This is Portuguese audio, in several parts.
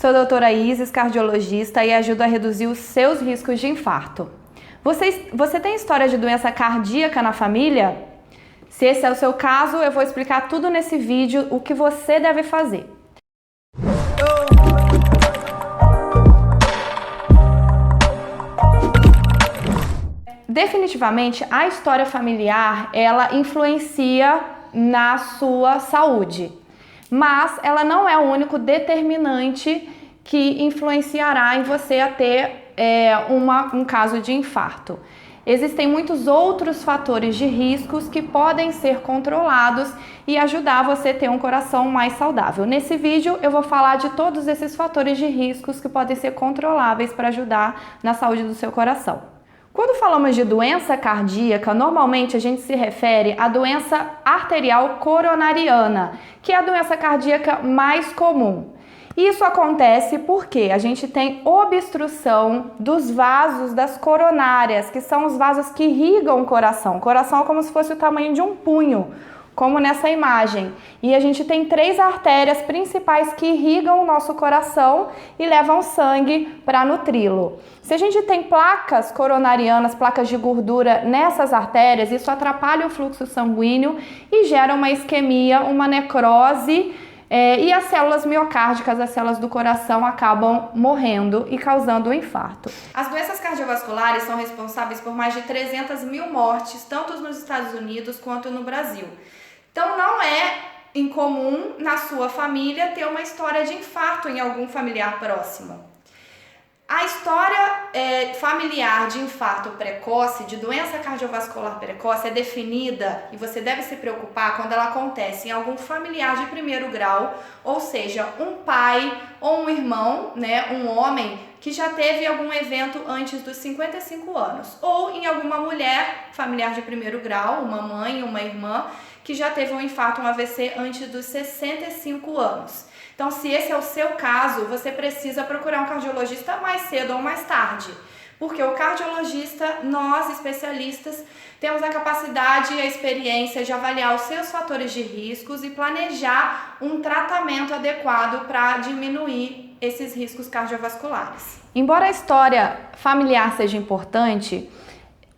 sou a doutora Isis, cardiologista, e ajudo a reduzir os seus riscos de infarto. Você tem história de doença cardíaca na família? Se esse é o seu caso, eu vou explicar tudo nesse vídeo, o que você deve fazer. Definitivamente, a história familiar, ela influencia na sua saúde, mas ela não é o único determinante que influenciará em você a ter um caso de infarto. Existem muitos outros fatores de riscos que podem ser controlados e ajudar você a ter um coração mais saudável. Nesse vídeo eu vou falar de todos esses fatores de riscos que podem ser controláveis para ajudar na saúde do seu coração. Quando falamos de doença cardíaca, normalmente a gente se refere à doença arterial coronariana, que é a doença cardíaca mais comum. Isso acontece porque a gente tem obstrução dos vasos das coronárias, que são os vasos que irrigam o coração. O coração é como se fosse o tamanho de um punho, como nessa imagem. E a gente tem 3 artérias principais que irrigam o nosso coração e levam sangue para nutri-lo. Se a gente tem placas coronarianas, placas de gordura nessas artérias, isso atrapalha o fluxo sanguíneo e gera uma isquemia, uma necrose, e as células miocárdicas, as células do coração, acabam morrendo e causando um infarto. As doenças cardiovasculares são responsáveis por mais de 300 mil mortes, tanto nos Estados Unidos quanto no Brasil. Então não é incomum na sua família ter uma história de infarto em algum familiar próximo. A história familiar de infarto precoce, de doença cardiovascular precoce, é definida e você deve se preocupar quando ela acontece em algum familiar de primeiro grau, ou seja, um pai ou um irmão, né, um homem que já teve algum evento antes dos 55 anos, ou em alguma mulher familiar de primeiro grau, uma mãe, uma irmã, que já teve um infarto, um AVC antes dos 65 anos. Então, se esse é o seu caso, você precisa procurar um cardiologista mais cedo ou mais tarde, porque o cardiologista, nós especialistas, temos a capacidade e a experiência de avaliar os seus fatores de riscos e planejar um tratamento adequado para diminuir esses riscos cardiovasculares. Embora a história familiar seja importante,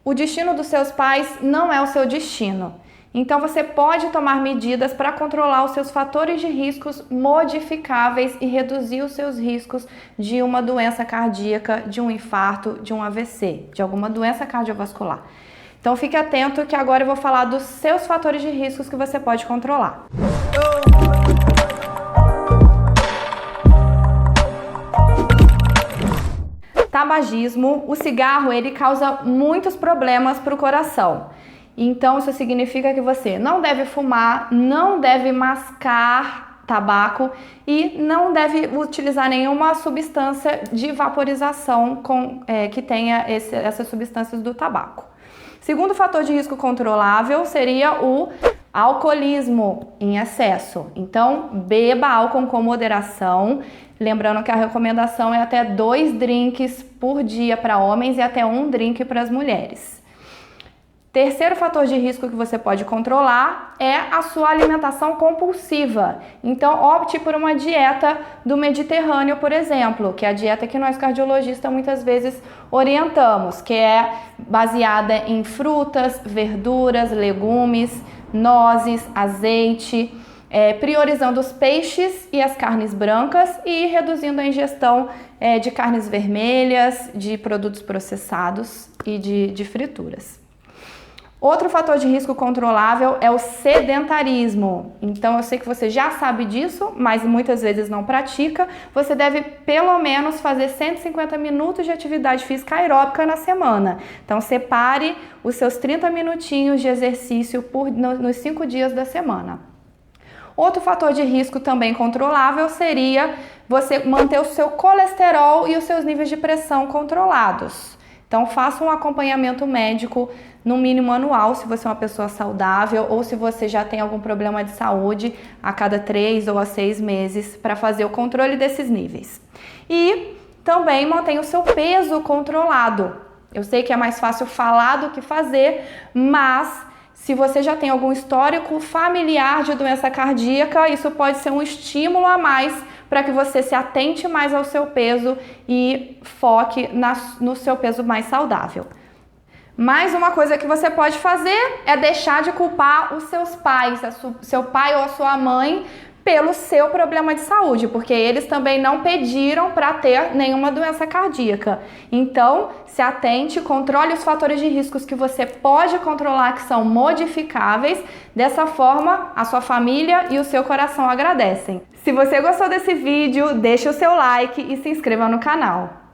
o destino dos seus pais não é o seu destino. Então você pode tomar medidas para controlar os seus fatores de riscos modificáveis e reduzir os seus riscos de uma doença cardíaca, de um infarto, de um AVC, de alguma doença cardiovascular. Então fique atento que agora eu vou falar dos seus fatores de riscos que você pode controlar. Tabagismo, o cigarro, ele causa muitos problemas para o coração. Então isso significa que você não deve fumar, não deve mascar tabaco e não deve utilizar nenhuma substância de vaporização que tenha essas substâncias do tabaco. Segundo fator de risco controlável seria o alcoolismo em excesso. Então beba álcool com moderação, lembrando que a recomendação é até 2 drinks por dia para homens e até 1 drink para as mulheres. Terceiro fator de risco que você pode controlar é a sua alimentação compulsiva. Então, opte por uma dieta do Mediterrâneo, por exemplo, que é a dieta que nós cardiologistas muitas vezes orientamos, que é baseada em frutas, verduras, legumes, nozes, azeite, priorizando os peixes e as carnes brancas e reduzindo a ingestão de carnes vermelhas, de produtos processados e de frituras. Outro fator de risco controlável é o sedentarismo. Então eu sei que você já sabe disso, mas muitas vezes não pratica. Você deve pelo menos fazer 150 minutos de atividade física aeróbica na semana. Então separe os seus 30 minutinhos de exercício nos 5 dias da semana. Outro fator de risco também controlável seria você manter o seu colesterol e os seus níveis de pressão controlados. Então faça um acompanhamento médico no mínimo anual, se você é uma pessoa saudável ou se você já tem algum problema de saúde, a cada 3 ou a 6 meses para fazer o controle desses níveis. E também mantenha o seu peso controlado. Eu sei que é mais fácil falar do que fazer, mas se você já tem algum histórico familiar de doença cardíaca, isso pode ser um estímulo a mais para que você se atente mais ao seu peso e foque no seu peso mais saudável. Mais uma coisa que você pode fazer é deixar de culpar os seus pais, seu pai ou a sua mãe, pelo seu problema de saúde, porque eles também não pediram para ter nenhuma doença cardíaca. Então, se atente, controle os fatores de riscos que você pode controlar, que são modificáveis. Dessa forma, a sua família e o seu coração agradecem. Se você gostou desse vídeo, deixe o seu like e se inscreva no canal.